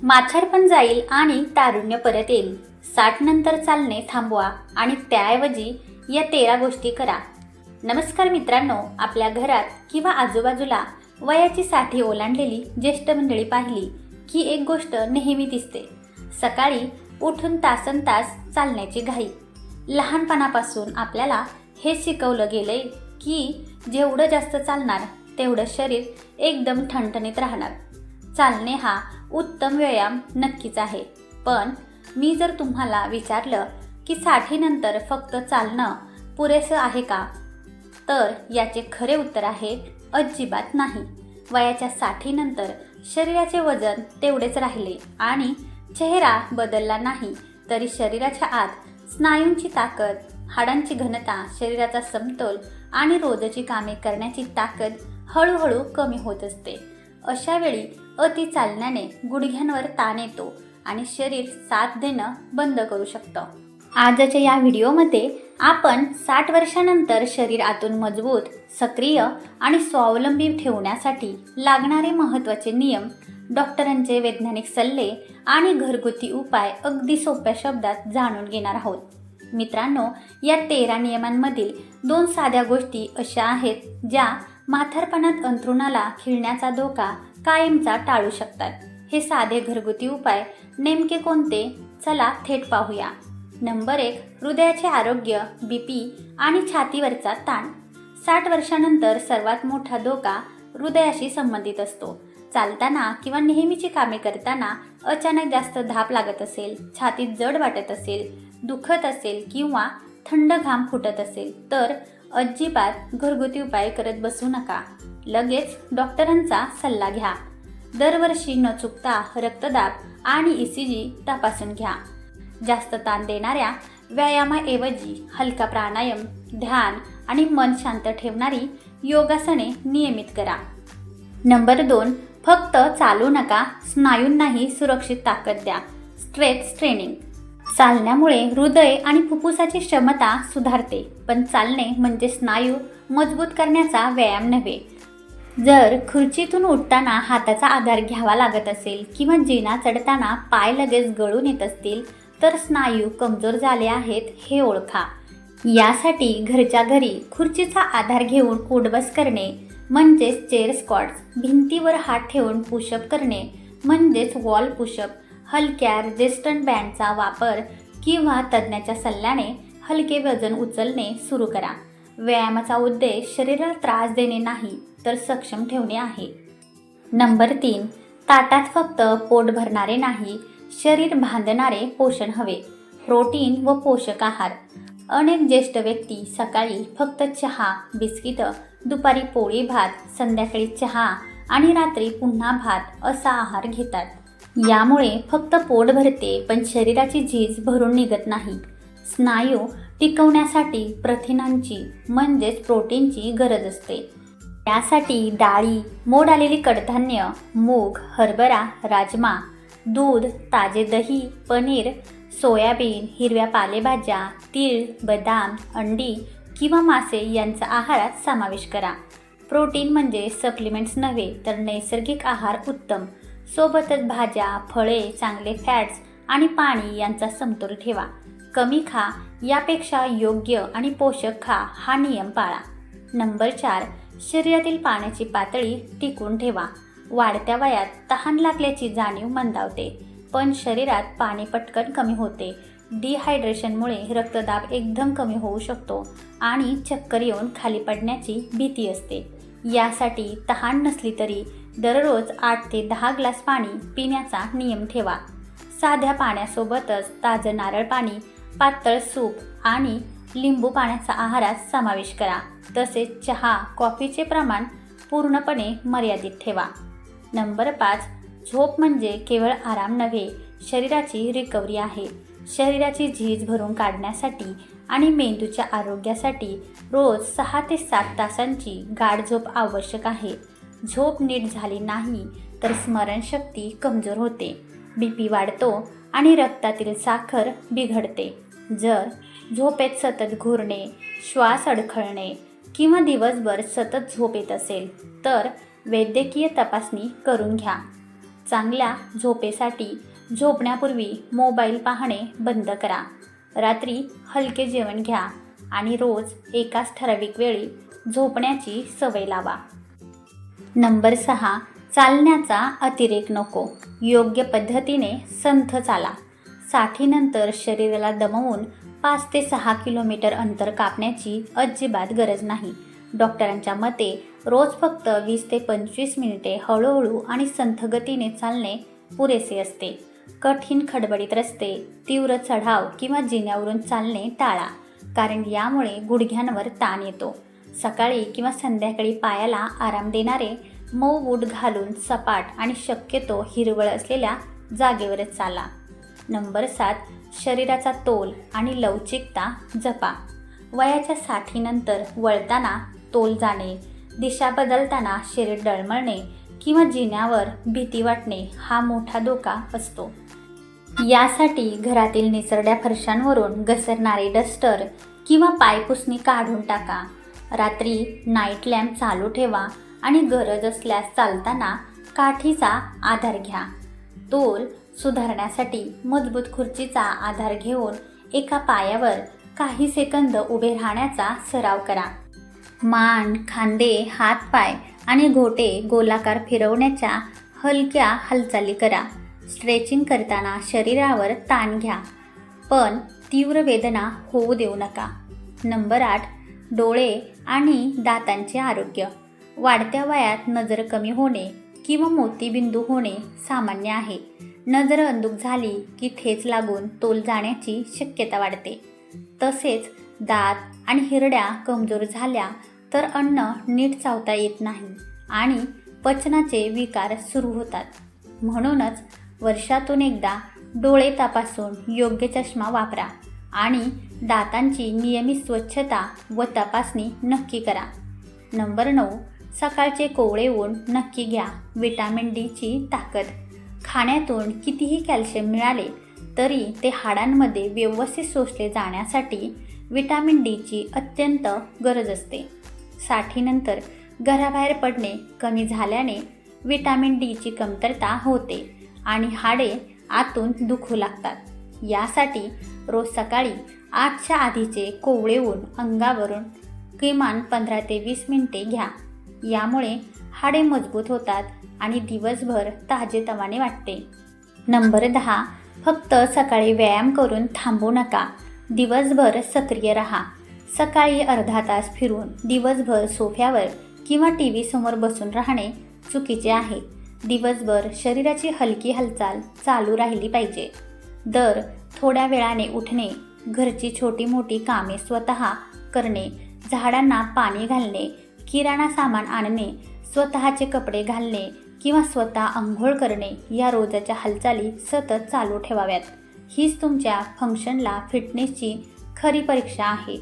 म्हातारपण जाईल आणि तारुण्य परत येईल. 60 नंतर चालणे थांबवा आणि त्याऐवजी या 13 गोष्टी करा. नमस्कार मित्रांनो, आपल्या घरात किंवा आजूबाजूला वयाची 60 ओलांडलेली ज्येष्ठ मंडळी पाहिली की एक गोष्ट नेहमी दिसते. सकाळी उठून तासनतास चालण्याची घाई. लहानपणापासून आपल्याला हे शिकवलं गेलंय की जेवढं जास्त चालणार तेवढं शरीर एकदम ठणठणीत राहणार. चालणे हा उत्तम व्यायाम नक्कीच आहे, पण मी जर तुम्हाला विचारलं की 60 नंतर फक्त चालणं पुरेसं आहे का, तर याचे खरे उत्तर आहे अजिबात नाही. वयाच्या 60 नंतर शरीराचे वजन तेवढेच राहिले आणि चेहरा बदलला नाही तरी शरीराच्या आत स्नायूंची ताकद, हाडांची घनता, शरीराचा समतोल आणि रोजची कामे करण्याची ताकद हळूहळू कमी होत असते. अशा वेळी अति चालण्याने गुडघ्यांवर ताण येतो आणि शरीर साथ देणं बंद करू शकतं. आजच्या या व्हिडिओमध्ये आपण 60 वर्षानंतर शरीर आतून मजबूत, सक्रिय आणि स्वावलंबी ठेवण्यासाठी लागणारे महत्त्वाचे नियम, डॉक्टरांचे वैज्ञानिक सल्ले आणि घरगुती उपाय अगदी सोप्या शब्दात जाणून घेणार आहोत. मित्रांनो, या 13 नियमांमधील 2 साध्या गोष्टी अशा आहेत ज्या म्हातारपणात अंथरुणाला खिळण्याचा धोका कायमचा टाळू शकतात. हे साधे घरगुती उपाय नेमके कोणते? चला थेट पाहूया. नंबर 1, हृदयाचे आरोग्य, BP आणि छातीवरचा ताण. 60 वर्षानंतर सर्वात मोठा धोका हृदयाशी संबंधित असतो. चालताना किंवा नेहमीची कामे करताना अचानक जास्त धाप लागत असेल, छातीत जड वाटत असेल, दुखत असेल किंवा थंड घाम फुटत असेल तर अजिबात घरगुती उपाय करत बसू नका. लगेच डॉक्टरांचा सल्ला घ्या. दरवर्षी न चुकता रक्तदाब आणि ECG तपासून घ्या. जास्त ताण देणाऱ्या व्यायामाऐवजी हलका प्राणायाम, ध्यान आणि मन शांत ठेवणारी योगासने नियमित करा. नंबर 2, फक्त चालू नका, स्नायूंनाही सुरक्षित ताकद द्या. Stretch training. चालण्यामुळे हृदय आणि फुफ्फुसाची क्षमता सुधारते, पण चालणे म्हणजे स्नायू मजबूत करण्याचा व्यायाम नव्हे. जर खुर्चीतून उठताना हाताचा आधार घ्यावा लागत असेल किंवा जिना चढताना पाय लगेच गळून येत असतील तर स्नायू कमजोर झाले आहेत हे ओळखा. यासाठी घरच्या घरी खुर्चीचा आधार घेऊन उठबस करणे म्हणजेच चेअर स्क्वॉट्स, भिंतीवर हात ठेवून पुशअप करणे म्हणजेच वॉल पुशअप, हलक्या रेझिस्टंट बँडचा वापर किंवा तज्ज्ञाच्या सल्ल्याने हलके वजन उचलणे सुरू करा. व्यायामाचा उद्देश शरीराला त्रास देणे नाही तर सक्षम ठेवणे आहे. नंबर 3, ताटात फक्त पोट भरणारे नाही, शरीर बांधणारे पोषण हवे. प्रोटीन व पोषक आहार. अनेक ज्येष्ठ व्यक्ती सकाळी फक्त चहा, बिस्किट, दुपारी पोळी भात, संध्याकाळी चहा आणि रात्री पुन्हा भात असा आहार घेतात. यामुळे फक्त पोट भरते पण शरीराची झीज भरून निघत नाही. स्नायू टिकवण्यासाठी प्रथिनांची म्हणजेच प्रोटीनची गरज असते. त्यासाठी डाळी, मोड आलेली कडधान्य, मूग, हरभरा, राजमा, दूध, ताजे दही, पनीर, सोयाबीन, हिरव्या पालेभाज्या, तीळ, बदाम, अंडी किंवा मासे यांचा आहारात समावेश करा. प्रोटीन म्हणजे सप्लिमेंट्स नव्हे तर नैसर्गिक आहार उत्तम. सोबतच भाज्या, फळे, चांगले फॅट्स आणि पाणी यांचा समतोल ठेवा. कमी खा यापेक्षा योग्य आणि पोषक खा हा नियम पाळा. नंबर 4, शरीरातील पाण्याची पातळी टिकून ठेवा. वाढत्या वयात तहान लागल्याची जाणीव मंदावते, पण शरीरात पाणी पटकन कमी होते. डिहायड्रेशनमुळे रक्तदाब एकदम कमी होऊ शकतो आणि चक्कर येऊन खाली पडण्याची भीती असते. यासाठी तहान नसली तरी दररोज 8 ते 10 ग्लास पाणी पिण्याचा नियम ठेवा. साध्या पाण्यासोबतच ताजं नारळ पाणी, पातळ सूप आणि लिंबू पाण्याचा आहारात समावेश करा. तसेच चहा, कॉफीचे प्रमाण पूर्णपणे मर्यादित ठेवा. नंबर 5, झोप म्हणजे केवळ आराम नव्हे, शरीराची रिकव्हरी आहे. शरीराची झीज भरून काढण्यासाठी आणि मेंदूच्या आरोग्यासाठी रोज 6 ते 7 तासांची गाढ झोप आवश्यक आहे. झोप नीट झाली नाही तर स्मरणशक्ती कमजोर होते, BP वाढतो आणि रक्तातील साखर बिघडते. जर झोपेत सतत घुरणे, श्वास अडखळणे किंवा दिवसभर सतत झोप येत असेल तर वैद्यकीय तपासणी करून घ्या. चांगल्या झोपेसाठी झोपण्यापूर्वी मोबाईल पाहणे बंद करा. रात्री हलके जेवण घ्या आणि रोज एकाच ठराविक वेळी झोपण्याची सवय लावा. नंबर 6, चालण्याचा अतिरेक नको. योग्य पद्धतीने संथ चाला. साठीनंतर शरीराला दमवून 5 ते 6 किलोमीटर अंतर कापण्याची अजिबात गरज नाही. डॉक्टरांच्या मते रोज फक्त 20 ते 25 मिनिटे हळूहळू आणि संथ गतीने चालणे पुरेसे असते. कठीण खडबडीत रस्ते, तीव्र चढाव किंवा जिन्यावरून चालणे टाळा, कारण यामुळे गुडघ्यांवर ताण येतो. सकाळी किंवा संध्याकाळी पायाला आराम देणारे मऊ बूट घालून सपाट आणि शक्यतो हिरवळ असलेल्या जागेवरच चाला. नंबर 7, शरीराचा तोल आणि लवचिकता जपा. वयाच्या साठीनंतर वळताना तोल जाणे, दिशा बदलताना शरीर डळमळणे किंवा जिन्यावर भीती वाटणे हा मोठा धोका असतो. यासाठी घरातील निसरड्या फरशांवरून घसरणारे डस्टर किंवा पायपुसणी काढून टाका. रात्री नाईट लॅम्प चालू ठेवा आणि गरज असल्यास चालताना काठीचा आधार घ्या. तोल सुधारण्यासाठी मजबूत खुर्चीचा आधार घेऊन एका पायावर काही सेकंद उभे राहण्याचा सराव करा. मान, खांदे, हातपाय आणि घोटे गोलाकार फिरवण्याच्या हलक्या हालचाली करा. स्ट्रेचिंग करताना शरीरावर ताण घ्या, पण तीव्र वेदना होऊ देऊ नका. नंबर 8, डोळे आणि दातांचे आरोग्य. वाढत्या वयात नजर कमी होणे किंवा मोतीबिंदू होणे सामान्य आहे. नजर अंधुक झाली की ठेच लागून तोल जाण्याची शक्यता वाढते. तसेच दात आणि हिरड्या कमजोर झाल्या तर अन्न नीट चावता येत नाही आणि पचनाचे विकार सुरू होतात. म्हणूनच वर्षातून एकदा डोळे तपासून योग्य चष्मा वापरा आणि दातांची नियमित स्वच्छता व तपासणी नक्की करा. नंबर 9, सकाळचे कोवळे ऊन नक्की घ्या. विटॅमिन डीची ताकद. खाण्यातून कितीही कॅल्शियम मिळाले तरी ते हाडांमध्ये व्यवस्थित शोषले जाण्यासाठी विटॅमिन डीची अत्यंत गरज असते. साठीनंतर घराबाहेर पडणे कमी झाल्याने विटॅमिन डीची कमतरता होते आणि हाडे आतून दुखू लागतात. यासाठी रोज सकाळी 8च्या आधीचे कोवळे ऊन अंगावरून किमान 15 ते 20 मिनिटे घ्या. यामुळे हाडे मजबूत होतात आणि दिवसभर ताजेतवाने वाटते. नंबर 10, फक्त सकाळी व्यायाम करून थांबू नका. दिवसभर सक्रिय राहा. सकाळी अर्धा तास फिरून दिवसभर सोफ्यावर किंवा TV समोर बसून राहणे चुकीचे आहे. दिवसभर शरीराची हलकी हालचाल चालू राहिली पाहिजे. दर थोड्या वेळाने उठणे, घरची छोटी मोठी कामे स्वतः करणे, झाडांना पाणी घालणे, किराणा सामान आणणे, स्वतःचे कपडे घालणे किंवा स्वतः अंघोळ करणे या रोजच्या हालचाली सतत चालू ठेवाव्यात. हीच तुमच्या फंक्शनला फिटनेसची खरी परीक्षा आहे.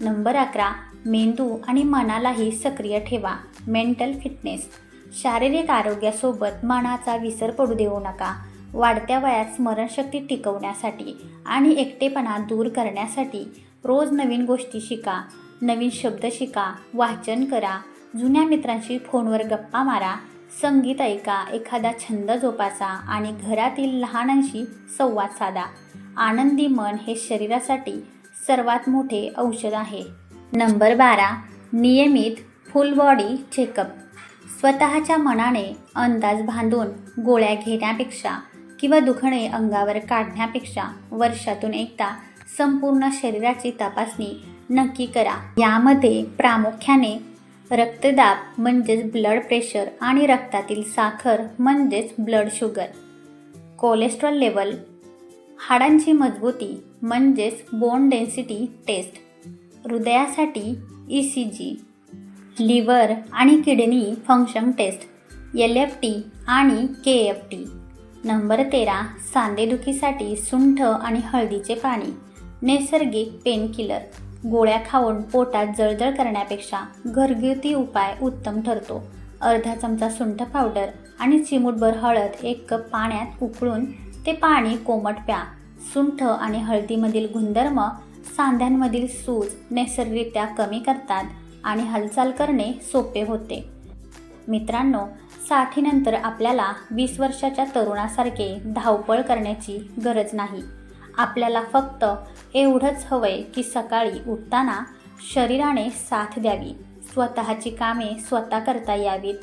नंबर 11, मेंदू आणि मनालाही सक्रिय ठेवा. Mental fitness. शारीरिक आरोग्यासोबत मनाचा विसर पडू देऊ नका. वाढत्या वयात स्मरणशक्ती टिकवण्यासाठी आणि एकटेपणा दूर करण्यासाठी रोज नवीन गोष्टी शिका, नवीन शब्द शिका, वाचन करा, जुन्या मित्रांशी फोनवर गप्पा मारा, संगीत ऐका, एखादा छंद जोपासा आणि घरातील लहानांशी संवाद साधा. आनंदी मन हे शरीरासाठी सर्वात मोठे औषध आहे. नंबर 12, नियमित फुल बॉडी चेकअप. स्वतःच्या मनाने अंदाज बांधून गोळ्या घेण्यापेक्षा किंवा दुखणे अंगावर काढण्यापेक्षा वर्षातून एकदा संपूर्ण शरीराची तपासणी नक्की करा. यामध्ये प्रामुख्याने रक्तदाब म्हणजेच ब्लड प्रेशर आणि रक्तातील साखर म्हणजेच ब्लड शुगर, कोलेस्ट्रॉल लेवल, हाडांची मजबूती म्हणजेच बोन डेन्सिटी टेस्ट, हृदयासाठी ECG, लिव्हर आणि किडनी फंक्शन टेस्ट LFT आणि KFT. नंबर 13, सांधेदुखीसाठी सुंठ आणि हळदीचे पाणी. नैसर्गिक पेनकिलर. गोळ्या खाऊन पोटात जळजळ करण्यापेक्षा घरगुती उपाय उत्तम ठरतो. अर्धा चमचा सुंठ पावडर आणि चिमूटभर हळद 1 कप पाण्यात उकळून ते पाणी कोमट प्या. सुंठ आणि हळदीमधील गुणधर्म सांध्यांमधील सूज नैसर्गिकरित्या कमी करतात आणि हालचाल करणे सोपे होते. मित्रांनो, साठीनंतर आपल्याला 20 वर्षाच्या तरुणासारखे धावपळ करण्याची गरज नाही. आपल्याला फक्त एवढंच हवंय की सकाळी उठताना शरीराने साथ द्यावी, स्वतःची कामे स्वतः करता यावीत,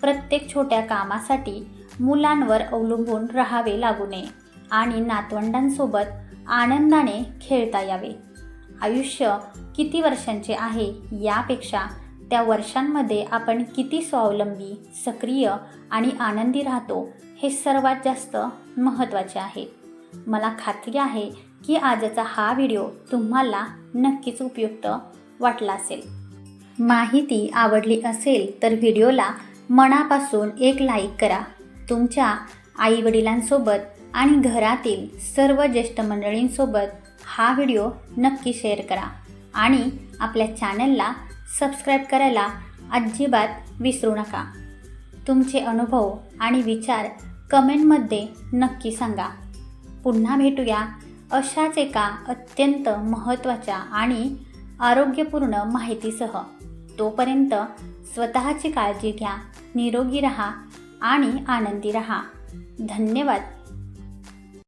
प्रत्येक छोट्या कामासाठी मुलांवर अवलंबून राहावे लागू नये आणि नातवंडांसोबत आनंदाने खेळता यावे. आयुष्य किती वर्षांचे आहे यापेक्षा त्या वर्षांमध्ये आपण किती स्वावलंबी, सक्रिय आणि आनंदी राहतो हे सर्वात जास्त महत्त्वाचे आहे. मला खात्री आहे की आजचा हा व्हिडिओ तुम्हाला नक्कीच उपयुक्त वाटला असेल. माहिती आवडली असेल तर व्हिडिओला मनापासून एक लाईक करा. तुमच्या आईवडिलांसोबत आणि घरातील सर्व ज्येष्ठ मंडळींसोबत हा व्हिडिओ नक्की शेअर करा आणि आपल्या चॅनलला सबस्क्राईब करायला अजिबात विसरू नका. तुमचे अनुभव आणि विचार कमेंटमध्ये नक्की सांगा. पुन्हा भेटूया अशाच एका अत्यंत महत्त्वाच्या आणि आरोग्यपूर्ण माहितीसह. तोपर्यंत स्वतःची काळजी घ्या, निरोगी राहा आणि आनंदी राहा. धन्यवाद.